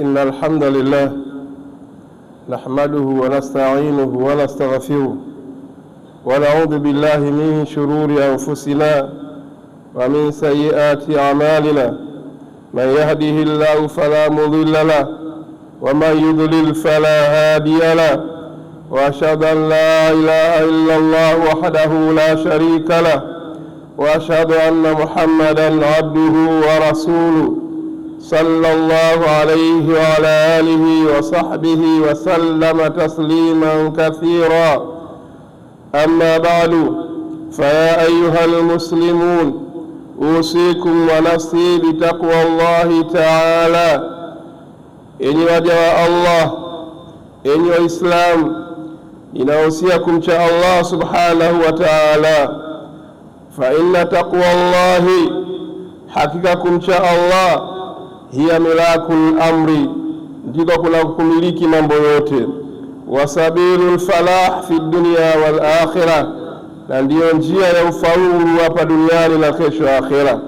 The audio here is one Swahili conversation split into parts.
إن الحمد لله نحمده ونستعينه ونستغفره ونعوذ بالله من شرور أنفسنا ومن سيئات أعمالنا. من يهده الله فلا مضل له ومن يضلل فلا هادي له، وأشهد أن لا إله إلا الله وحده لا شريك له، وأشهد أن محمدا عبده ورسوله صلى الله عليه وعلى آله وصحبه وسلم تسليما كثيرا. أما بعد، فيا أيها المسلمون أوصيكم ونفسي بتقوى الله تعالى. إني وجه الله إني وإسلام inahusiakum cha Allah subhanahu wa ta'ala, fa inna taqwa Allahi, hakika kumcha Allah, hiya milakul amri, ndiko kuna kumiliki mambo yote, wasabilul falah fi dunya wal akhirah, na ndiyo njia ya ufaulu hapa duniani na kesho akhira.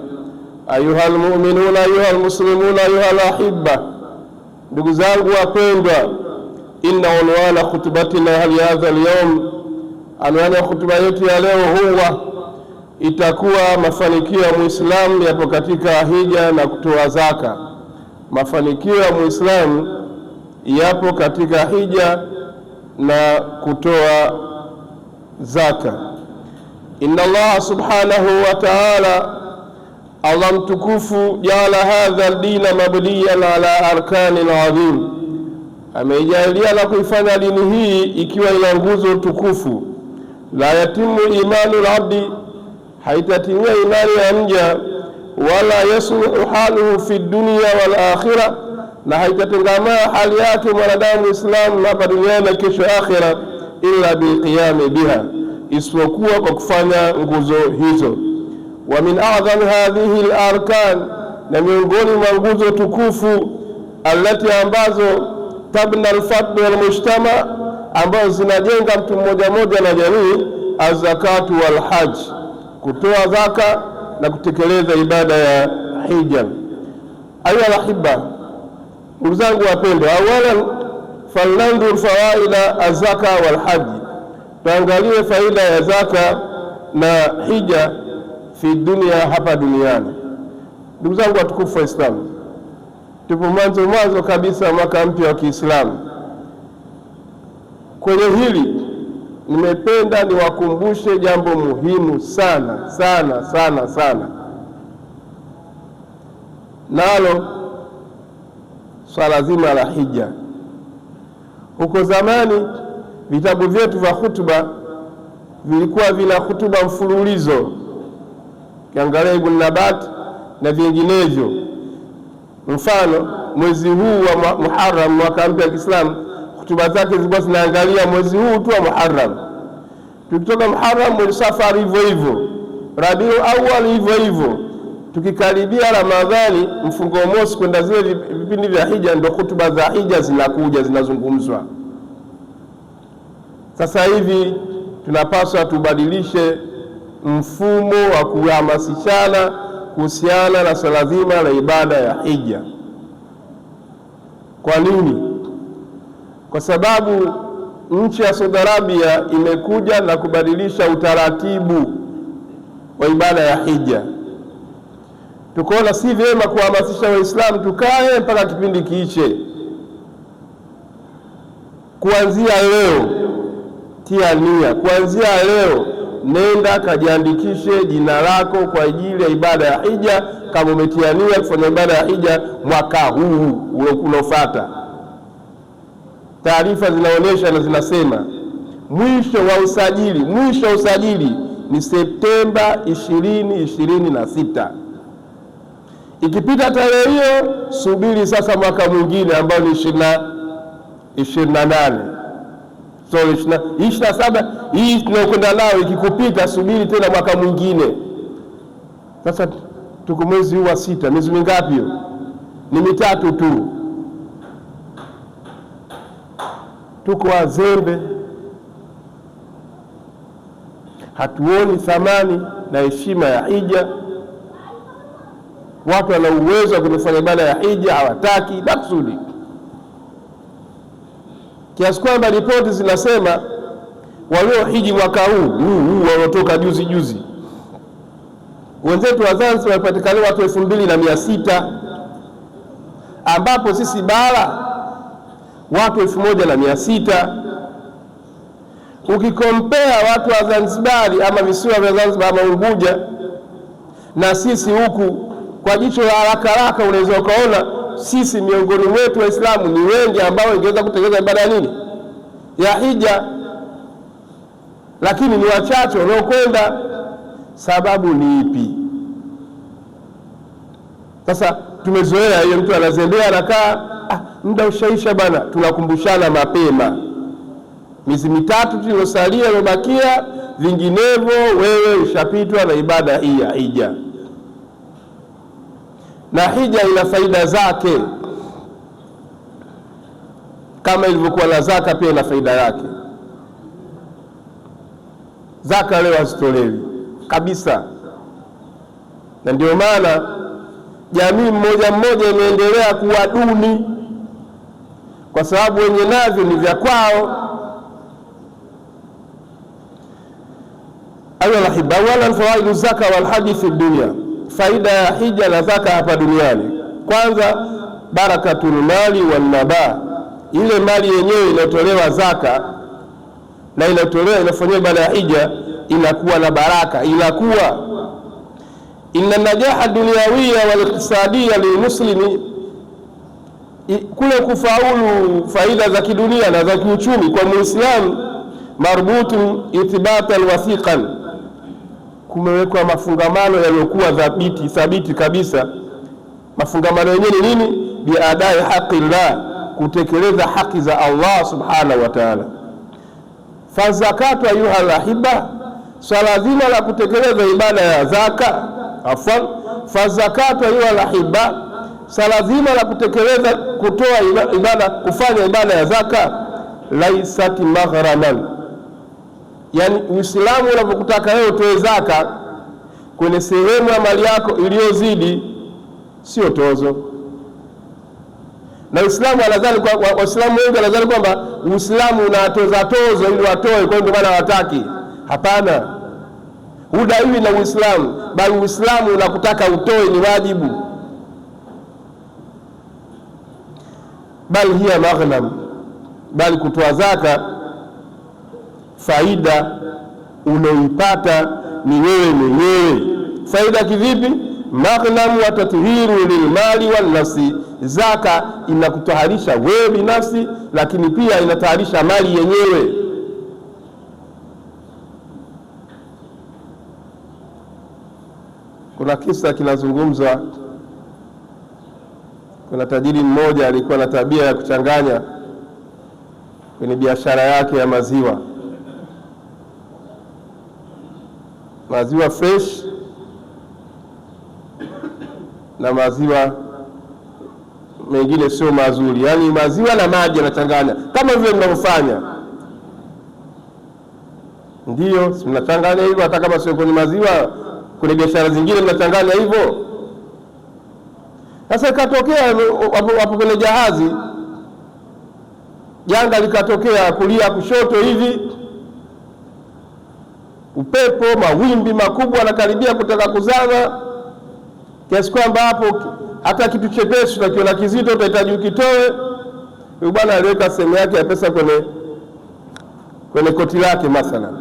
Ayuhal mu'minuna ayuhal muslimuna ayuhal ahibba, ndugu zangu wapendwa, inna unwana khutbatina hadha al-yawm, anwani ya khutba yetu ya leo huwa itakuwa mafanikio ya Muislamu yapo katika hija na kutoa zaka. Mafanikio ya Muislamu yapo katika hija na kutoa zaka. Inna Allah subhanahu wa ta'ala, Allah mtukufu, jala hadha al-dina mabniyan ala arkanin adhim, ameijalia na kuifanya dini hii ikiwa ina nguzo tukufu. La yatimu imanu al-abdi, haitatimia imani ya mja, wala yasluhu haluhu fi dunya wal akhirah, na haitatengamaa hali yake mwanadamu Islam hapa duniani na kesho akhira, illa biqiyami biha, isipokuwa kwa kufanya nguzo hizo. Wa min a'zami hadhihi al-arkan, na miongoni mwa nguzo tukufu allati ambazo tabna al-fard wal mujtama, ambazo zinajenga mtu mmoja mmoja na jamii, az-zakatu wal hajj, kutoa zaka na kutekeleza ibada ya hija. Ayuha al-ahibba, ndugu zangu wapendwa, awalan falnanzur fawaida az-zaka wal hajj, tuangalie faida ya zaka na hija fi dunia, hapa duniani. Ndugu zangu watukufu wa Islam, tupo mwanzo kabisa mwaka mpya wa Kiislamu. Kwenye hili nimependa niwakumbushe jambo muhimu sana sana sana sana, nalo swala zima la hija. Huko zamani vitabu vyetu vya hutuba vilikuwa vina hutuba mfululizo, kiangalia Ibn Nabat na vinginevyo. Mfano, mwezi huu wa Muharram, mwaka mpya wa Kiislamu, hutuba zake zilikuwa zinaangalia mwezi huu tu wa Muharram. Tukitoka Muharram, mwezi Safar hivyo hivyo, Rabiul Awwal hivyo hivyo, tukikaribia Ramadhani mfungo mosi kwenda zile vipindi vya hija, ndio hutuba za hija zinakuja zinazungumzwa. Sasa hivi tunapaswa tubadilishe mfumo wa kuhamasishana kuhusiana na swala zima la ibada ya hija. Kwa nini? Kwa sababu nchi ya Saudi Arabia imekuja na kubadilisha utaratibu wa ibada ya hija. Tukaona si vyema kuhamasisha Waislamu tukae mpaka kipindi kiishe. Kuanzia leo, tia nia, kuanzia leo nenda kajiandikishe jina lako kwa ajili ya ibada ya hija, kama umetia nia kufanya ibada ya hija mwaka huu unaofuata. Taarifa zinaonyesha na zinasema mwisho wa usajili ni Septemba 2026. Ikipita tarehe hiyo, subiri sasa mwaka mwingine ambao ni 28. So 27 hii tunakwenda nao, ikikupita subiri tena mwaka mwingine. Sasa tuko mwezi huu wa 6, miezi mingapi hiyo? Ni mitatu tu. Tuko wazembe, hatuoni thamani na heshima ya hija. Watu wana uwezo wa kufanya ibada ya hija hawataki maksudi. kiasi kwamba ripoti zinasema waliohiji mwaka huu waliotoka juzi wenzetu wa Zanzibar walipatikana watu 2600, ambapo sisi bara watu 1600. Ukikompea watu wa Zanzibari ama visiwa vya Zanzibar ama Unguja na sisi huku, kwa jicho la haraka unaweza ukaona sisi miongoni mwetu Waislamu ni wengi ambao ingeweza kutekeleza ibada ya nini, ya hija, lakini ni wachache wanaokwenda. Sababu ni ipi? Sasa tumezoea hiyo, mtu anazembea anakaa, muda ushaisha bana, tunakumbushana mapema. Miezi mitatu tuliyosalia imebakia, vinginevyo wewe ushapitwa na ibada hii ya hija. Na hija ina faida zake kama ilivyokuwa na zaka, pia ina faida yake. Zaka leo hazitolewi kabisa, na ndio maana jamii mmoja imeendelea kuwa duni, kwa sababu wenye navyo ni vya kwao. Ayuha wala fawaidu zaka wal haji fi dunya, faida ya hija na zaka hapa duniani. Kwanza, barakatul mali wal naba, ile mali yenyewe inayotolewa zaka na inafanywa ibada ya hija inakuwa na baraka, inakuwa inna najaha dunyawiyya wal iqtisadiyya lilmuslimi, kule kufaulu faida za kidunia na za kiuchumi kwa Muislamu, marbutun ithbatan wathiqan, kumewekwa mafungamano yaliyokuwa thabiti kabisa. Mafungamano yenyewe ni nini? Biadai haqillah, kutekeleza haki za Allah subhanahu wa ta'ala. Fazakatu ayuha lahiba, swala zima la kutekeleza ibada ya zaka, fazakatu ayuha lahiba, swala zima la kutekeleza kutoa ibada, kufanya ibada ya zaka, laisati maghraman, yani Uislamu unapokutaka wewe utoe zaka kwenye sehemu ya mali yako iliyozidi, sio tozo. Na Uislamu anadhani kwa Waislamu wengi wanadhani kwamba Uislamu unatoza tozo ili watoe, kwa ndio maana hawataki. Hapana, hudaiwi na Uislamu, bali Uislamu unakutaka utoe, ni wajibu. Bali hiya maghnam, bali kutoa zaka faida unaoipata ni wewe mwenyewe. Faida kivipi? Maghnam wa tathiru lilmali wal nafsi, zaka inakutaharisha wewe binafsi, lakini pia inataharisha mali yenyewe. Kuna kisa kinazungumzwa, kuna tajiri mmoja alikuwa na tabia ya kuchanganya kwenye biashara yake ya maziwa fresh na maziwa mengine sio mazuri, yani maziwa na maji anachanganya kama vile mnavyofanya. Ndio mnachanganya hivyo, hata kama sio kwenye maziwa, kwenye biashara zingine mnachanganya hivyo. Sasa ikatokea hapo kwenye jahazi, janga likatokea kulia kushoto hivi, upepo, mawimbi makubwa yanakaribia kutaka kuzama, kiasi kwamba hapo hata kitu chepesi utakiona kizito utahitaji ukitoe. Huyu bwana aliweka sehemu yake ya pesa kwenye koti lake mathalan,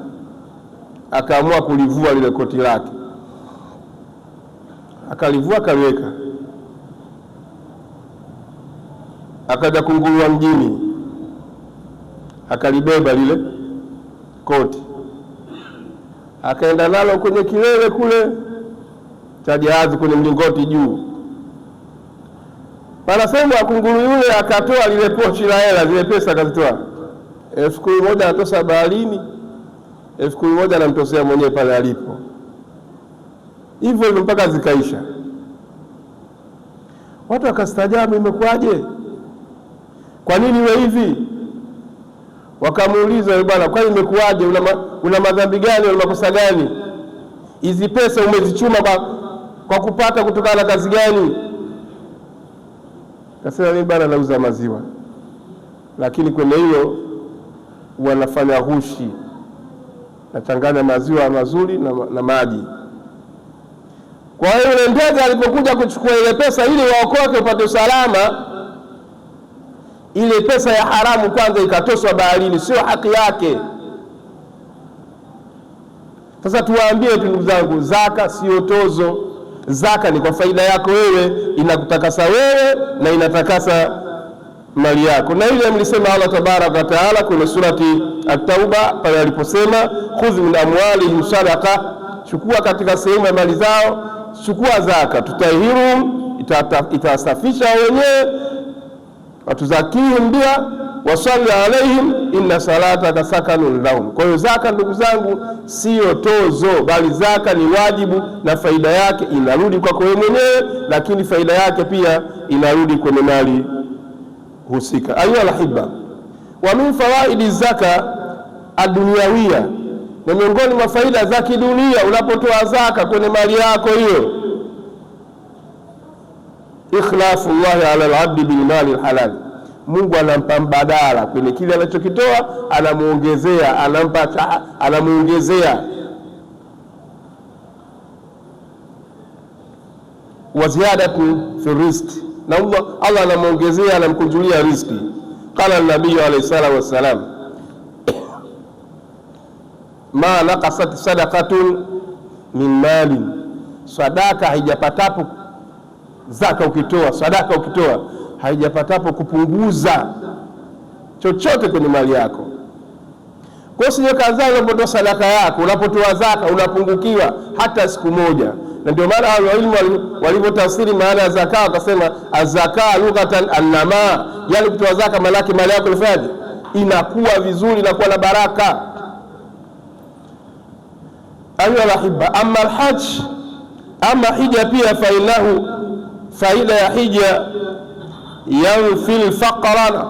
akaamua kulivua lile koti lake, akalivua akaliweka, akaja kungurua mjini, akalibeba lile koti, akaenda nalo kwenye kilele kule cha jahazi, kwenye mlingoti juu. Panasema kunguru yule akatoa lile pochi la hela, zile pesa akazitoa. 10,000 anatosa baharini, 10,000 anamtosea mwenyewe pale alipo. Hivyo mpaka zikaisha. Watu wakastaajabu, imekuwaje? Kwa nini wewe hivi? Wakamuuliza, bwana, kwani imekuwaje? Una madhambi gani? Una makosa gani? Hizi pesa umezichuma kwa kupata kutokana na kazi gani? Kasema, mimi bwana nauza maziwa, lakini kwenye hiyo wanafanya ghushi, nachanganya maziwa mazuri na maji. Kwa hiyo yule ndege alipokuja kuchukua ile pesa ili waokoke upate usalama, ile pesa ya haramu kwanza ikatoswa baharini, sio haki yake. Sasa tuwaambie ndugu zangu, zaka sio tozo. Zaka ni kwa faida yako wewe, inakutakasa wewe na inatakasa mali yako. Na ile mlisema Allah tabaraka wa taala kwenye surati At-Tauba pale aliposema khudh min amwalihim sadaqa, chukua katika sehemu ya mali zao, chukua zaka, tutahirum, itasafisha wenyewe, watuzakihim biha wasalli alaihim inna salataka sakanun lahum. Kwa hiyo zaka ndugu zangu sio tozo, bali zaka ni wajibu na faida yake inarudi kwako wewe mwenyewe, lakini faida yake pia inarudi kwenye mali husika. Ayuha alahibba, wa min fawaidi zaka adunyawiya, na miongoni mwa faida za kidunia unapotoa zaka kwenye mali yako hiyo, ikhlafu llahi ala alabdi bil mali alhalal, Mungu anampa mbadala kwenye kile anachokitoa, anamuongezea, anamuongezea. Wa ziyadatu fi rizqi, na Allah anamuongezea, anamkunjulia riziki. Qala an-nabiy alayhi salatu wassalam, ma naqasat sadaqatun min mali, sadaka haijapatapo, zaka ukitoa, sadaka ukitoa haijapatapo kupunguza chochote kwenye mali yako. Kwa hiyo kadhaa unapotoa sadaka yako, unapotoa zaka unapungukiwa hata siku moja. Na ndio maana walimu walipotafsiri maana ya zaka wakasema azaka lughatan annama, yani kutoa zaka maana yake mali yako inafanyaje, inakuwa vizuri, inakuwa na baraka. Ayuha alahibba, amma alhajj, ama hija pia, fainahu, faida ya hija, yanfil faqra,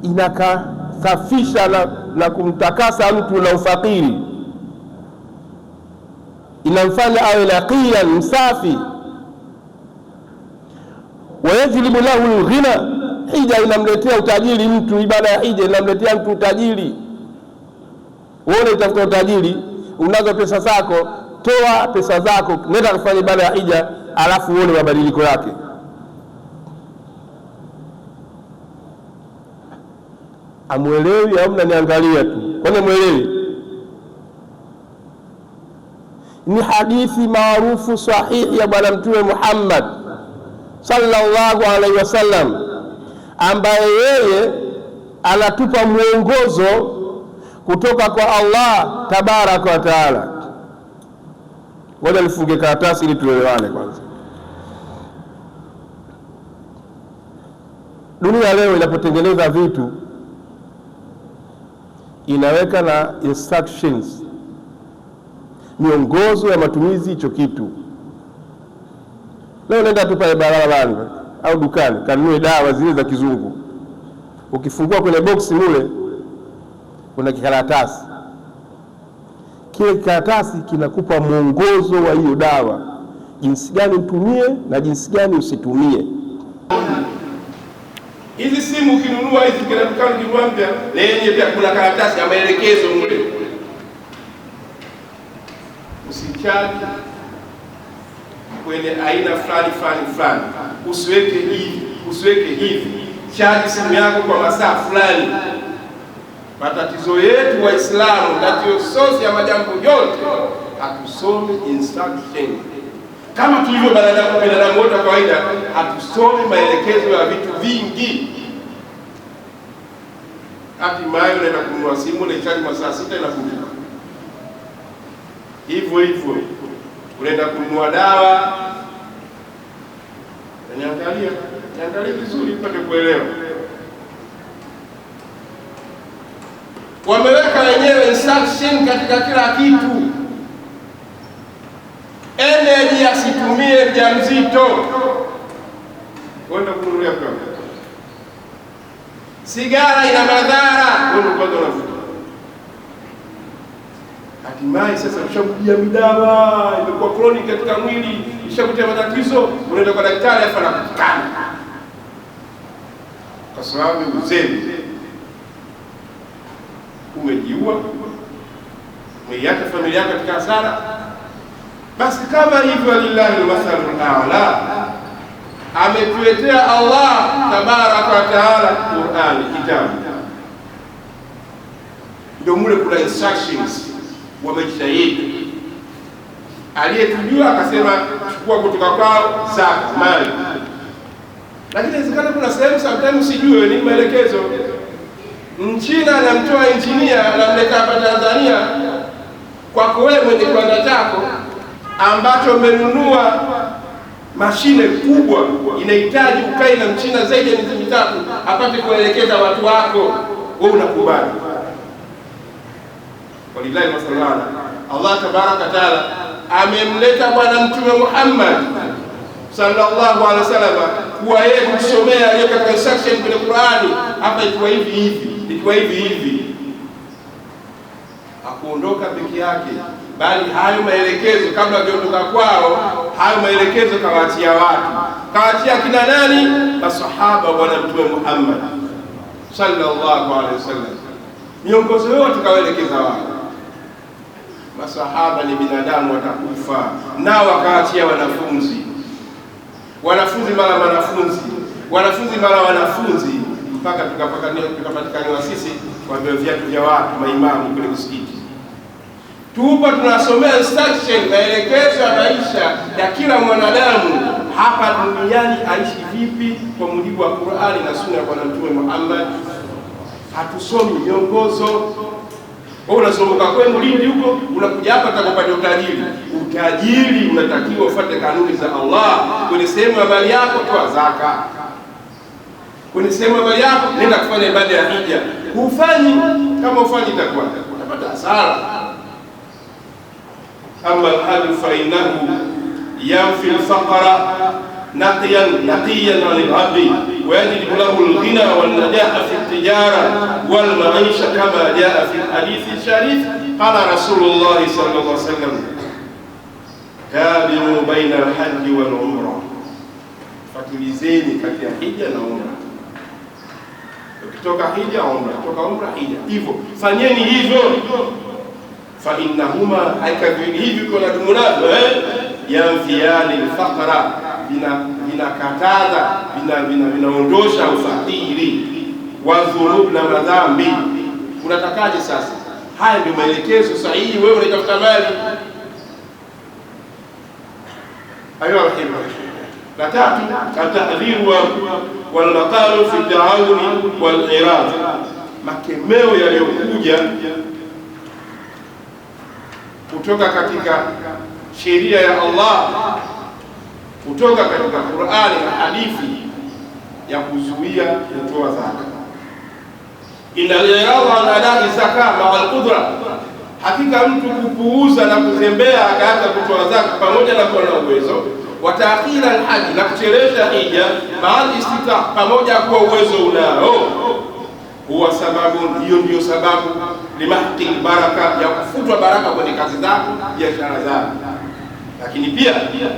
inakasafisha na kumtakasa mtu na ufakiri, inamfanya awe naqiyan, msafi. Wayajlibu lahu alghina, hija inamletea utajiri mtu, ibada ya hija inamletea mtu utajiri. Wewe utafuta utajiri, unazo pesa zako, toa pesa zako, nenda kufanya ibada ya hija, alafu uone mabadiliko yake. Amuelewi au mnaniangalia tu? Kwani muelewi? Ni hadithi maarufu sahihi ya Bwana Mtume Muhammad sallallahu alaihi wasallam, ambaye yeye anatupa mwongozo kutoka kwa Allah tabaraka wa taala. Ngoja nifunge karatasi ili tuelewane kwanza. Dunia leo inapotengeneza vitu inaweka na instructions, miongozo ya matumizi hicho kitu. Leo nenda tu pale barabarani au dukani kanunue dawa zile za kizungu, ukifungua kwenye boksi mule kuna kikaratasi. Kile kikaratasi kinakupa mwongozo wa hiyo dawa, jinsi gani utumie na jinsi gani usitumie. Hizi simu ukinunua hizi kila dukani ukinunua mpya, lenye pia kuna karatasi ya maelekezo mule. Usichaji kwenye aina fulani, usiweke hivi, chaji simu yako kwa masaa fulani. Matatizo yetu Waislamu ndio source ya majambo yote, hatusome instruction. Kama tulivyo binadamu wote kawaida, hatusome maelekezo ya vitu vingi. Hatimaye unaenda kununua simu na chaji masaa 6 inakuja. Hivyo unaenda kununua dawa, niangalie vizuri mpate kuelewa. Wameweka wenyewe instruction katika kila kitu. Energy asitumie mjamzito, kwenda kununulia kwa. Sigara ina madhara, wewe kwanza unavuta. Hatimaye sasa ushakuja midawa, imekuwa chronic katika mwili, ishakutia matatizo, unaenda kwa daktari afa na kukana. Kwa sababu uzembe. kubwa, umeiacha familia yako katika hasara. Basi kama hivyo, lillahi almathalul a'la, ametuletea Allah tabaraka wa taala Qur'ani, kitabu ndio mule kuna instructions wa maisha yetu. Aliyetujua akasema chukua kutoka kwao zaka mali, lakini inawezekana kuna sehemu sometimes sijue ni maelekezo. Mchina anamtoa engineer anamleta hapa Tanzania kwako wewe mwenye kiwanda chako ambacho umenunua mashine kubwa, inahitaji ukae na Mchina zaidi ya miezi 3 apate kuelekeza watu wako, wewe unakubali. Walillahi masallallahu. Allah tabaraka taala amemleta bwana Mtume Muhammad sallallahu alaihi wasallam kuwa yeye kusomea aliyo katika instruction kwenye Qur'ani, hapa ikiwa hivi hivi, ikiwa hivi hivi. Hakuondoka peke yake, bali hayo maelekezo kabla hajaondoka kwao, hayo maelekezo kawaachia watu. Kawaachia kina nani? Masahaba bwana Mtume Muhammad sallallahu alaihi wasallam. Miongozo yote kawaelekeza wao. Masahaba ni binadamu, watakufa, nao wakaachia wanafunzi, wanafunzi mara wanafunzi, mpaka tukapatikana sisi kwa viatu vya watu maimamu kwenye msikiti. Tupo tunasomea instruction, maelekezo ya maisha ya kila mwanadamu hapa duniani aishi vipi kwa mujibu wa Qur'ani na Sunna ya Bwana Mtume Muhammad. Hatusomi miongozo. Wewe unasoma kwenu Lindi huko, unakuja hapa utakapata utajiri. Utajiri unatakiwa ufuate kanuni za Allah. Kwenye sehemu ya mali yako toa zaka. Kwenye sehemu ya mali yako nenda kufanya ibada ya hija. Ufanyi, kama ufanyi itakuwa utapata hasara. Amma al-hadi fa innahu yanfi al-faqra naqiyan 'anil-'abdi wa yajibu lahu al-ghina wal-najaha fi at-tijara wal-ma'isha kama jaa fi al-hadith sharif. Qala Rasulullah sallallahu alaihi wasallam, tabi'u baina al-hajj wal-umrah, fatilizeni kati ya hija na umra. Ukitoka hija umra, kutoka umra hija, hivyo fanyeni hivyo. Fa innahuma haikadhini hivi kuna dumunado yanfiani al-faqra, vinakataza vinaondosha ufakiri wa dhunub na madhambi. Unatakaje sasa? Haya ndio maelekezo sahihi. Wewe unatafuta mali, ayo rahimu. La tatu, at-tahdhiru wal maqalu fi at-ta'awun wal irad, makemeo yaliyokuja kutoka katika sheria ya Allah, kutoka katika Qur'ani na hadithi ya kuzuia kutoa zaka. Inaliyallah an adai zaka ma'al qudra, hakika mtu kupuuza na kuzembea akaacha kutoa zaka pamoja na kuwa na uwezo, wa ta'khira al-hajj, na kuchelewesha hija ma'al istita, pamoja kwa uwezo unao, huwa sababu, hiyo ndio sababu limahqi baraka, ya kufutwa baraka kwenye kazi zako, biashara zako. Lakini pia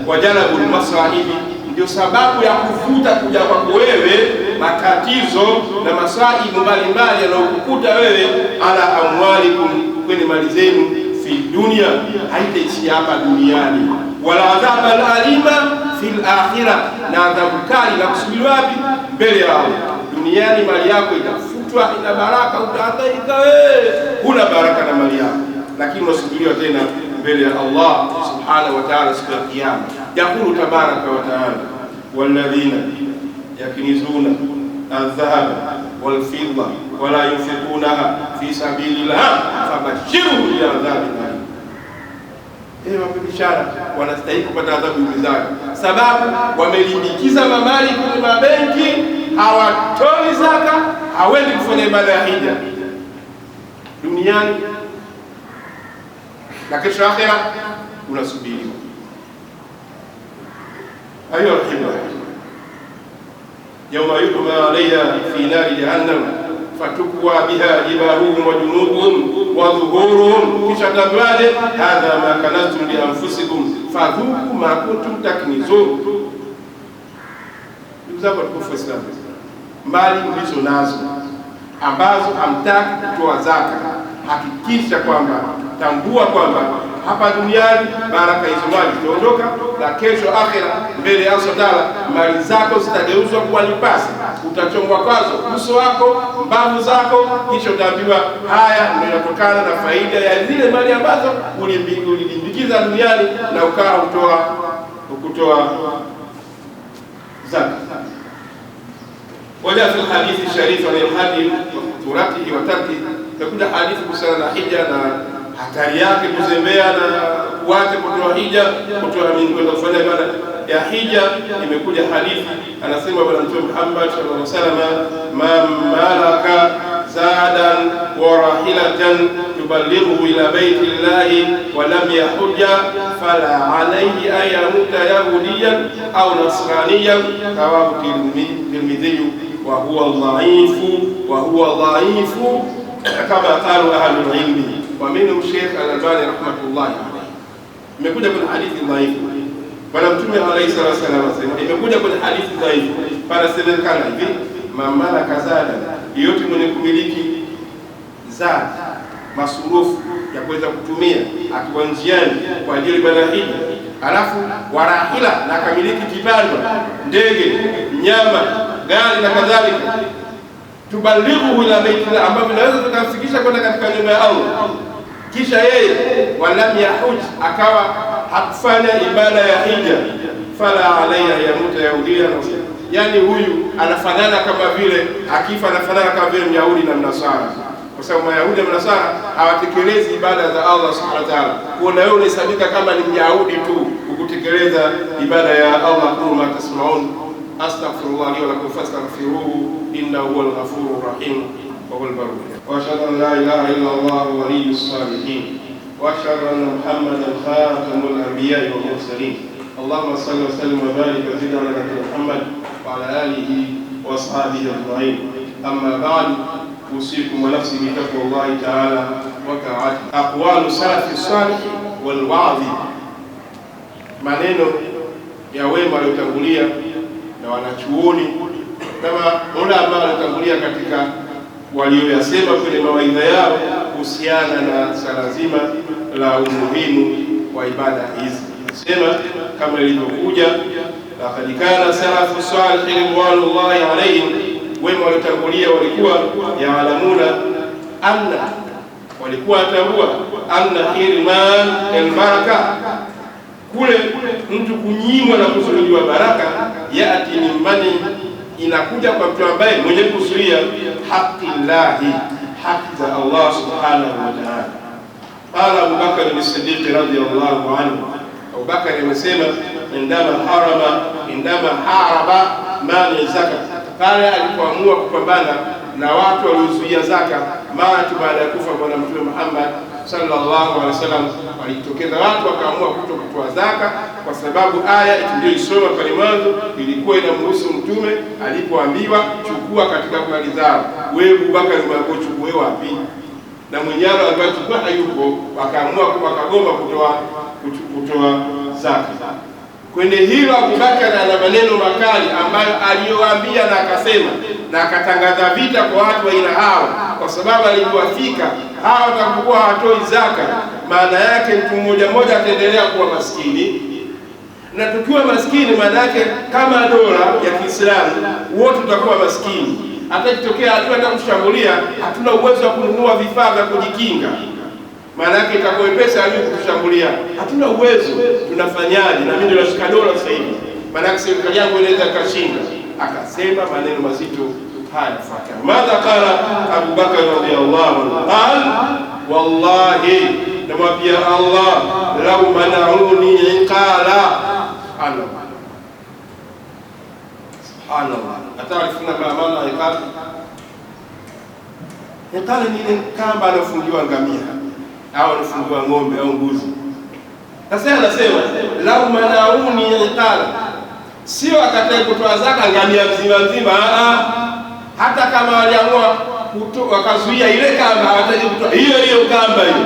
wajalabul masaibi, ndio sababu ya kufuta kuja kwako wewe matatizo na masaibu mbalimbali yanayokukuta wewe, ala amwalikum, kwenye mali zenu, fi dunia, haitaishi hapa duniani, wala adhabal alima fil akhirah, na adhabu kali na kusubiri wapi? Mbele ya Allah. Duniani mali yako itafutwa, ina baraka, utahangaika wewe, huna baraka na mali yako, lakini unasubiriwa tena mbele ya Allah subhanahu wa ta'ala siku ya kiyama. Yaqulu tabaraka wa ta'ala, walladhina yakinizuna adh-dhahaba wal-fidda wa la yunfiqunaha fi sabilillah fabashshirhum bi'adhabin alim. Wape bishara, wanastahili kupata adhabu zake, sababu wamelimbikiza mamali kwenye mabenki, hawatoi zaka, hawendi kufanya ibada ya hija duniani, na kesho akhera unasubiriwa. Ayo alhibba, yawma yuhma alayha fi nari jahannam fatukwa biha jibahuhum wa junubuhum wa dhuhuruhum, kisha tambaje, hadha ma kanaztum li anfusikum fadhuku ma kuntum taknizun. Ndugu zangu watukufu Waislamu, mali mlizo nazo ambazo hamtaki kutoa zaka, hakikisha kwamba, tambua kwamba hapa duniani baraka hizo mali zitaondoka, na kesho akhera mbele ya Allah Taala mali zako zitageuzwa kuwa lipasi, utachomwa kwazo uso wako, mbavu zako, kisha utaambiwa haya ndio yanatokana na faida ya zile mali ambazo ulilimbikiza duniani na ukawa ukutoa zaka. Waja fi hadithi sharifa ni hadi turatihi wa tarki, nakuja hadithi kuhusiana na hija na hatari yake kuzembea na kuacha kutoa hija, kutoa kwenda kufanya ibada ya hija. Imekuja hadithi anasema Bwana Mtume Muhammad sallallahu alaihi wasallam, man malaka zadan wa rahilatan tuballighu ila baiti llahi wa lam yahujja fala alayhi an yamuta yahudiyan au nasraniyan, rawahu Tirmidhi wa huwa dhaifu kama qalu ahlul ilmi wa minhu Sheikh Al-Albani rahmatullahi alayhi. Imekuja kwenye hadithi dhaifu. Bwana Mtume alayhi salatu wasallam anasema, imekuja kwenye hadithi dhaifu, panasemekana hivi, mamala kazada, yote mwenye kumiliki zad, masurufu ya kuweza kutumia akiwa njiani kwa ajili ya hija, alafu warahila, na kamiliki kipando, ndege, nyama, gari na kadhalika, tubalighu ila baitillah, ambapo tunaweza tukamfikisha kwenda katika nyumba ya Allah, kisha yeye walam yahuj, akawa hakufanya ibada ya hija, fala alayya yamuta yahudia, yani huyu anafanana kama vile akifa, anafanana kama vile Myahudi na Mnasara, kwa sababu Mayahudi na Mnasara hawatekelezi ibada za Allah subhanahu wa ta'ala. Kuona wewe unahesabika kama ni Myahudi tu ukutekeleza ibada ya Allah. Qul ma tasmaun astaghfirullah li wa lakum fastaghfiruhu innahu huwal ghafurur rahim wa huwal barur. Wa ashhadu an la ilaha illa Allah waliyyus salihin wa ashhadu anna Muhammadan khatamul anbiya'i wal mursalin. Allahumma salli wa sallim wa barik wa zid ala nabiyyina Muhammad wa ala alihi wa ashabihi ajma'in. Amma ba'd, usikum wa nafsi bi taqwallahi ta'ala wa ta'ati. Aqwalu salafi salih wal wa'dhi, maneno ya wema waliotangulia na wanachuoni kama ulama waliotangulia katika walioyasema kwenye mawaidha yao kuhusiana na sala zima la umuhimu wa ibada hizi. Sema kama ilivyokuja, laqad kana salafu salih ridwanullahi alayhim, wema waliotangulia walikuwa yaalamuna anna, walikuwa atambua anna hirman albaraka, kule mtu kunyimwa na kuzuiliwa baraka, yati min mani, inakuja kwa mtu ambaye mwenye kuzuia haki llahi, haki za Allah subhanahu wa ta'ala. Qala Abu Bakr as-Siddiq radiyallahu anhu, Abu Bakr amesema, indama haraba mani zaka, pale alipoamua kupambana na watu waliozuia zaka mara tu baada ya kufa Bwana Mtume Muhammad sallallahu alaihi wasallam, walitokeza watu wakaamua kutokutoa zaka, kwa sababu aya tuliyosoma pale mwanzo ilikuwa inamhusu Mtume alipoambiwa chukua katika mali zao. Wewe Abubakar umechukua wapi? Na mwenyewe alikuwa chukua hayupo, wakaamua wakagoma kutoa zaka. Kwenye hilo Abubakar ana maneno makali ambayo aliyoambia na akasema na akatangaza vita kwa watu wa aina hao, kwa sababu aliwafika hawa watakuwa hawatoi zaka, maana yake mtu mmoja mmoja ataendelea kuwa maskini, na tukiwa maskini maana yake kama dola ya Kiislamu wote tutakuwa maskini. Hata kitokea hatua hata kushambulia, hatuna uwezo wa kununua vifaa vya kujikinga, maana yake itakuwa pesa hiyo kutushambulia, hatuna uwezo, tunafanyaje? Na mimi ndio nashika dola sasa hivi, maana yake serikali yangu inaweza kashinda. Akasema maneno mazito haya fuatana. Madha qala Abu Bakr radhiyallahu anhu, qal wallahi, namwambia Allah, law mana'uni qala subhanallah. Ataarifuna maana iqal, iqal ni ile kamba anafungiwa ngamia au anafungiwa ng'ombe au mbuzi. Sasa anasema law mana'uni qala, sio akatae kutoa zaka ngamia mzima, hata kama waliamua wakazuia ile kamba, hawataji kutoa hiyo kamba hiyo.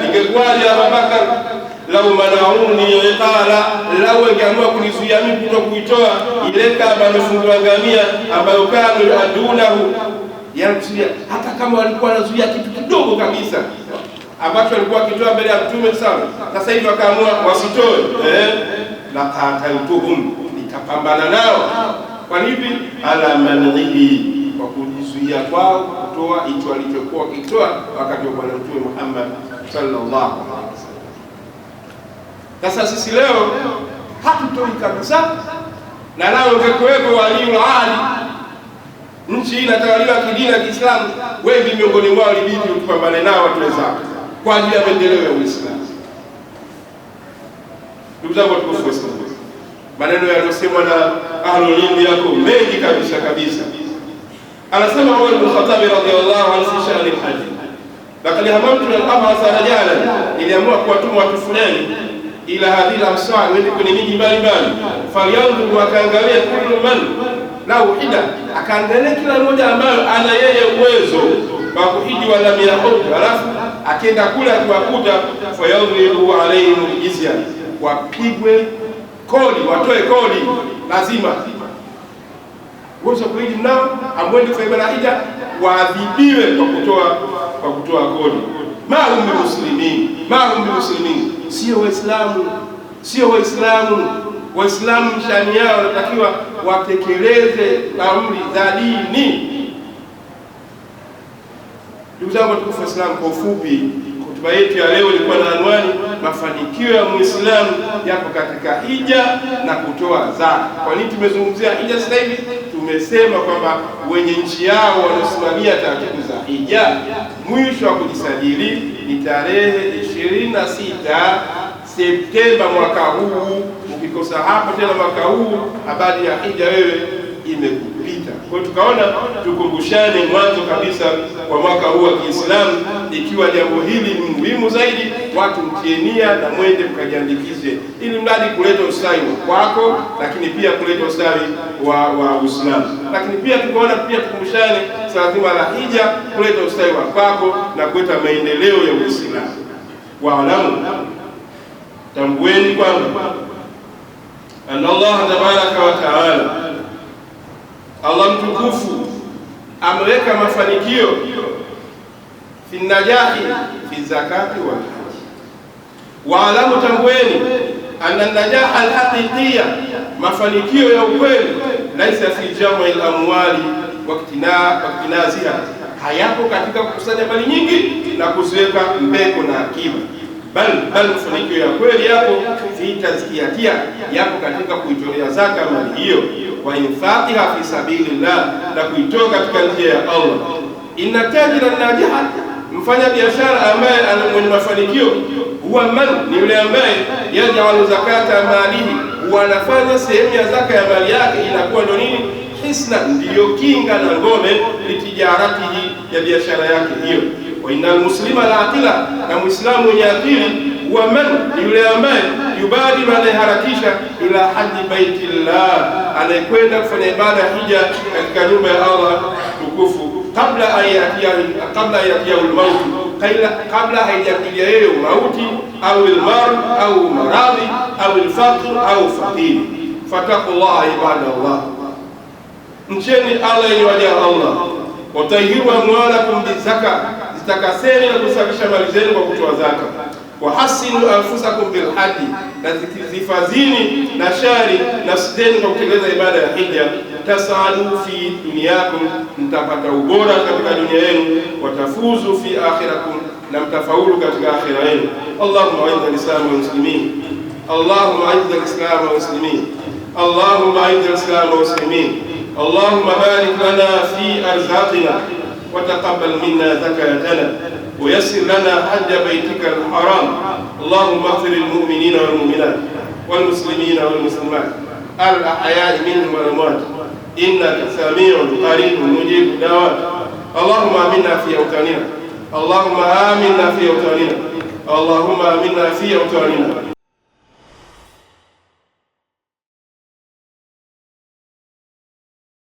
Ingekuwaje Abubakar, lau manauni qala, lau ingeamua kunizuia mimi kutokuitoa ile kamba amefungiwa ngamia ambayo kanu adunahu Yanakusudia hata kama walikuwa wanazuia kitu kidogo kabisa ambacho walikuwa wakitoa mbele ya Mtume sana, sasa hivi wakaamua wasitoe, la qataltuhum, nitapambana nao. Kwa nini? Ala manhihi, kwa kujizuia kwao kutoa hicho walichokuwa wakitoa wakati wa Bwana Mtume Muhammad sallallahu alaihi wasallam. Sasa sisi leo hatutoi kabisa, na lao ungekuwepo waliul ali, nchi hii inatawaliwa kidini ya Kiislamu, wengi miongoni mwao walibidi kupambana nao watu wenzao kwa ajili ya maendeleo ya Uislamu. Ndugu zangu watukufu Waislamu, maneno yaliyosemwa na ahlul ilm yako mengi kabisa. Anasema Umar ibn Khattab radhiyallahu anhu fi sha'ni al-hajj, laqad hamamtu an ab'atha rajalan, iliamua kuwatuma watu fulani ila hadhihi al-amsar, wende kwenye miji mbalimbali, falyanzuru, akaangalia kullu man lahu hida, akaangalia kila mmoja ambaye ana yeye uwezo wa kuhiji wala miyahudu, halafu akienda kule akiwakuta fayadhribu alayhim jizya, wapigwe kodi, watoe kodi lazima. Uwezo kuhiji mnao, amwende kufanya ibada hija, waadhibiwe kwa kutoa kodi. Mahum muslimin, sio Waislamu. Waislamu shani yao wanatakiwa watekeleze amri za dini. Ndugu zangu watukufu Waislamu, kwa ufupi hotuba yetu ya leo ilikuwa na anwani mafanikio ya Muislamu yako katika hija na kutoa zaka. Kwa nini tumezungumzia hija sasa hivi? Tumesema kwamba wenye nchi yao wanaosimamia taratibu za hija, mwisho wa kujisajili ni tarehe 26 Septemba mwaka huu. Ukikosa hapo tena mwaka huu, habari ya hija wewe imekupita. Kwa hiyo tukaona tukumbushane mwanzo kabisa kwa mwaka huu wa Kiislamu, ikiwa jambo hili ni muhimu zaidi, watu mtie nia na mwende mkajiandikishe, ili mradi kuleta ustawi kwako, lakini pia kuleta ustawi wa Uislamu. Lakini pia tukaona pia tukumbushane swala zima la hija, kuleta ustawi wa kwako na kuleta maendeleo ya Uislamu. Waalamu, tambueni kwamba anna Allah tabaraka wa taala, Allah mtukufu ameweka mafanikio fi najahi fi zakati wal hajj. Waalamu, tambueni anna najaha alhaqiqiyya, mafanikio ya ukweli, laisa fi jam'i al-amwali wa iktinaziha, hayapo katika kukusanya mali nyingi na kuziweka mbeko na akiba, bal mafanikio ya kweli yapo fi tazkiyatia, yapo katika kuitolea zaka mali hiyo, wa infaqiha fi sabilillah, na kuitoa katika njia ya Allah. Inna tajira najiha, mfanya biashara ambaye ana mwenye mafanikio, huwa man, ni yule ambaye yaj'alu zakata malihi, huwa anafanya sehemu ya zaka ya mali yake inakuwa ndo nini? Hisna, ndiyo kinga na ngome, litijaratihi, ya biashara yake hiyo. Wa innal muslima al-aqila, na muislamu mwenye akili, huwa man, ni yule ambaye yubadiru, anayeharakisha ila haji baitillah, anayekwenda kufanya ibada ya hija katika nyumba ya Allah tukufu, kabla ayatiyahu al-maut, kabla haijapilia yeye mauti, au al-marad au maradhi au al-faqr au faqir. Fataqullaha ibadallah, mcheni Allah yenye waja Allah. Watahiru amwalakum bizaka, zitakaseni na kusafisha mali zenu kwa kutoa zaka. Wahasinu anfusakum bilhaji, na zifazini na shari nafsi zenu kwa kutekeleza ibada ya hija. Tasadu fi dunyakum, mtapata ubora katika dunia yenu. Watafuzu fi akhirakum, na mtafaulu katika akhira yenu. Allahumma a'izz al-islam wal muslimin, Allahumma a'izz al-islam wal muslimin, Allahumma a'izz al-islam wal muslimin. اللهم بارك لنا في أرزاقنا، وتقبل منا زكاتنا، ويسر لنا حج بيتك الحرام. اللهم اغفر للمؤمنين والمؤمنات والمسلمين والمسلمات الأحياء منهم والأموات، إنك سميع قريب مجيب الدعوات. اللهم آمنا في أوطاننا، اللهم آمنا في أوطاننا، اللهم آمنا في أوطاننا.